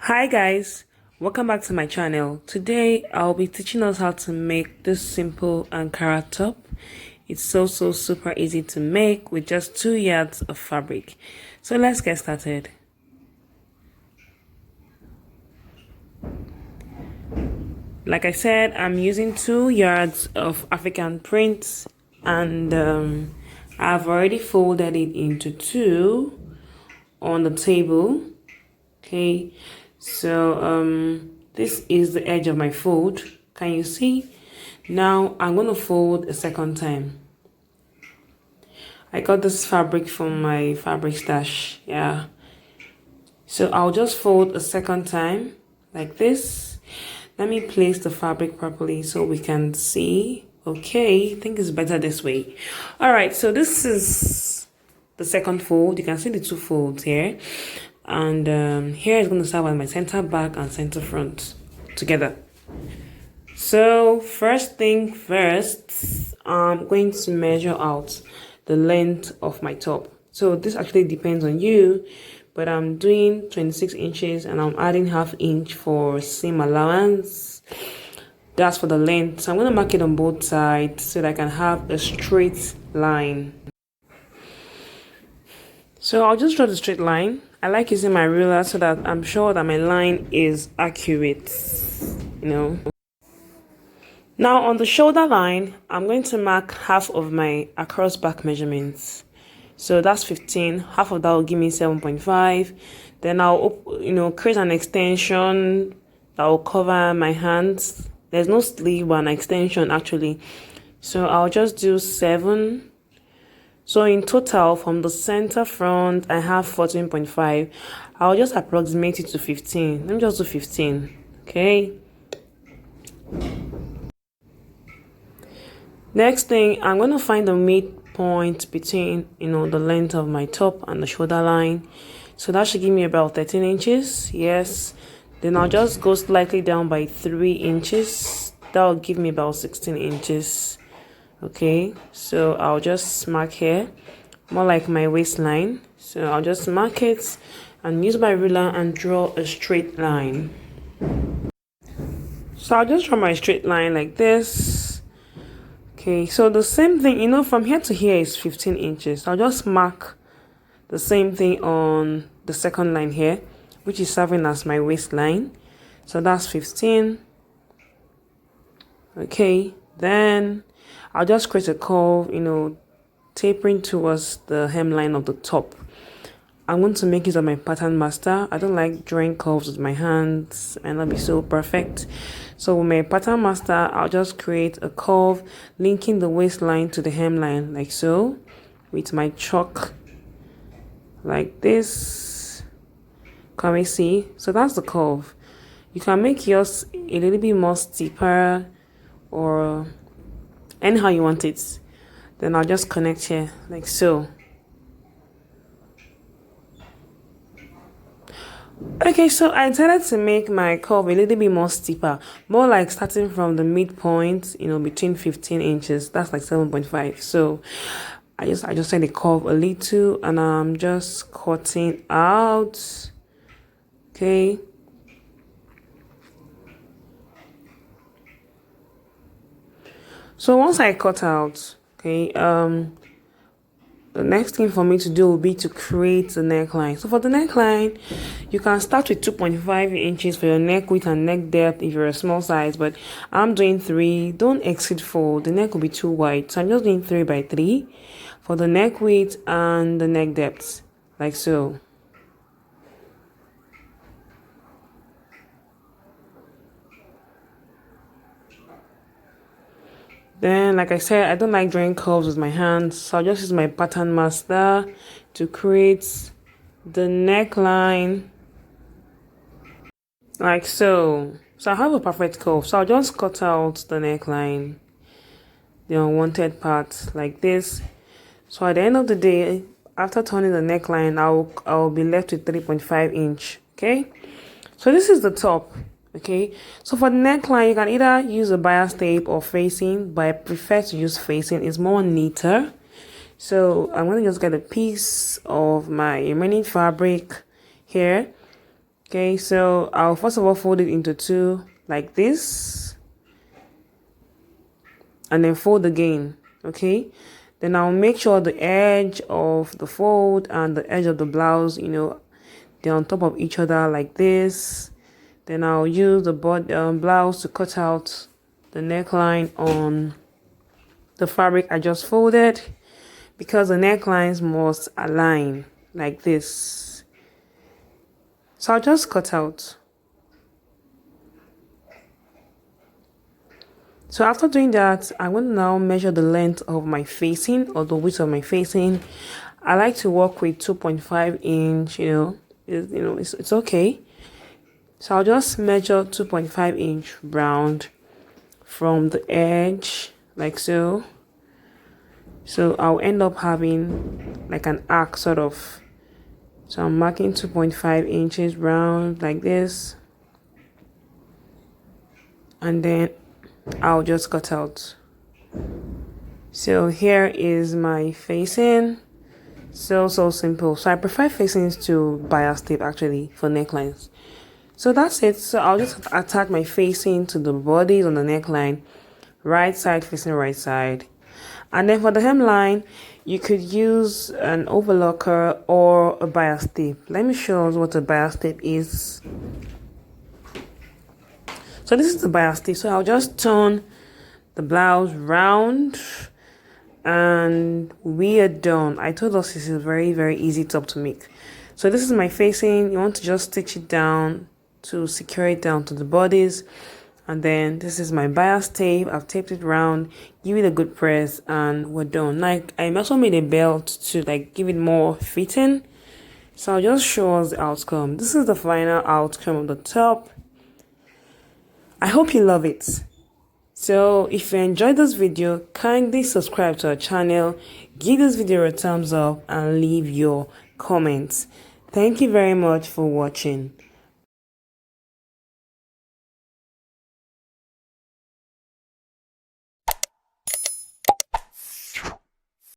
Hi guys, welcome back to my channel. Today I'll be teaching us how to make this simple Ankara top. It's so super easy to make with just 2 yards of fabric. So let's get started. Like I said, I'm using 2 yards of African print, and I've already folded it into 2 on the table. Okay, so this is the edge of my fold. Can you see? Now I'm going to fold a second time. I got this fabric from my fabric stash. Yeah, so I'll just fold a second time like this. Let me place the fabric properly so we can see. Okay, I think it's better this way. All right, so this is the second fold. You can see the 2 folds here, and here is going to serve as my center back and center front together. So first thing first, I'm going to measure out the length of my top. So this actually depends on you, but I'm doing 26 inches and I'm adding ½ inch for seam allowance. That's for the length. So I'm going to mark it on both sides so that I can have a straight line. So I'll just draw the straight line. I like using my ruler so that I'm sure that my line is accurate, Now on the shoulder line, I'm going to mark half of my across back measurements. So that's 15. Half of that will give me 7.5. Then I'll, create an extension that will cover my hands. There's no sleeve but an extension actually. So I'll just do 7. So in total, from the center front, I have 14.5. I'll just approximate it to 15. Let me just do 15. Okay. Next thing, I'm going to find the midpoint between, the length of my top and the shoulder line. So that should give me about 13 inches. Yes. Then I'll just go slightly down by 3 inches. That will give me about 16 inches. Okay. So I'll just mark here, more like my waistline. So I'll just mark it and use my ruler and draw a straight line. So I'll just draw my straight line like this. Okay, so the same thing, from here to here is 15 inches. I'll just mark the same thing on the second line here, which is serving as my waistline. So that's 15. Okay, then I'll just create a curve, tapering towards the hemline of the top. I'm going to make use of my pattern master. I don't like drawing curves with my hands and that'll be so perfect. So with my pattern master, I'll just create a curve linking the waistline to the hemline like so, with my chalk like this. Can we see? So that's the curve. You can make yours a little bit more steeper or anyhow you want it. Then I'll just connect here like so. Okay, so I decided to make my curve a little bit more steeper, more like starting from the midpoint, between 15 inches. That's like 7.5. So I just set the curve a little and I'm just cutting out. Okay. So once I cut out, okay, the next thing for me to do will be to create the neckline. So for the neckline, you can start with 2.5 inches for your neck width and neck depth if you're a small size, but I'm doing 3. Don't exceed 4. The neck will be too wide. So I'm just doing 3 by 3 for the neck width and the neck depth, like so. Then, like I said, I don't like drawing curves with my hands, so I'll just use my pattern master to create the neckline, like so. So I have a perfect curve, so I'll just cut out the neckline, the unwanted part, like this. So at the end of the day, after turning the neckline, I'll be left with 3.5 inch. Okay, so this is the top. Okay, so for the neckline, you can either use a bias tape or facing, but I prefer to use facing. It's more neater. So I'm going to just get a piece of my remaining fabric here Okay, so I'll first of all fold it into two like this, and then fold again. Okay, then I'll make sure the edge of the fold and the edge of the blouse, you know, they're on top of each other like this. Then I'll use the blouse to cut out the neckline on the fabric I just folded, because the necklines must align like this. So I'll just cut out. So after doing that, I'm going to now measure the length of my facing, or the width of my facing. I like to work with 2.5 inch, it's okay. So I'll just measure 2.5 inch round from the edge, like so. So I'll end up having like an arc sort of. So I'm marking 2.5 inches round like this. And then I'll just cut out. So here is my facing. So simple. So I prefer facings to bias tape actually for necklines. So that's it. So I'll just attach my facing to the bodies on the neckline, right side facing right side. And then for the hemline, you could use an overlocker or a bias tape. Let me show us what a bias tape is. So this is the bias tape. So I'll just turn the blouse round and we are done. I told us this is very, very easy top to make. So this is my facing. You want to just stitch it down to secure it down to the bodies. And then this is my bias tape. I've taped it round, give it a good press, and we're done. Like, I also made a belt to like give it more fitting. So I'll just show us the outcome. This is the final outcome of the top. I hope you love it. So if you enjoyed this video, kindly subscribe to our channel, give this video a thumbs up, and leave your comments. Thank you very much for watching.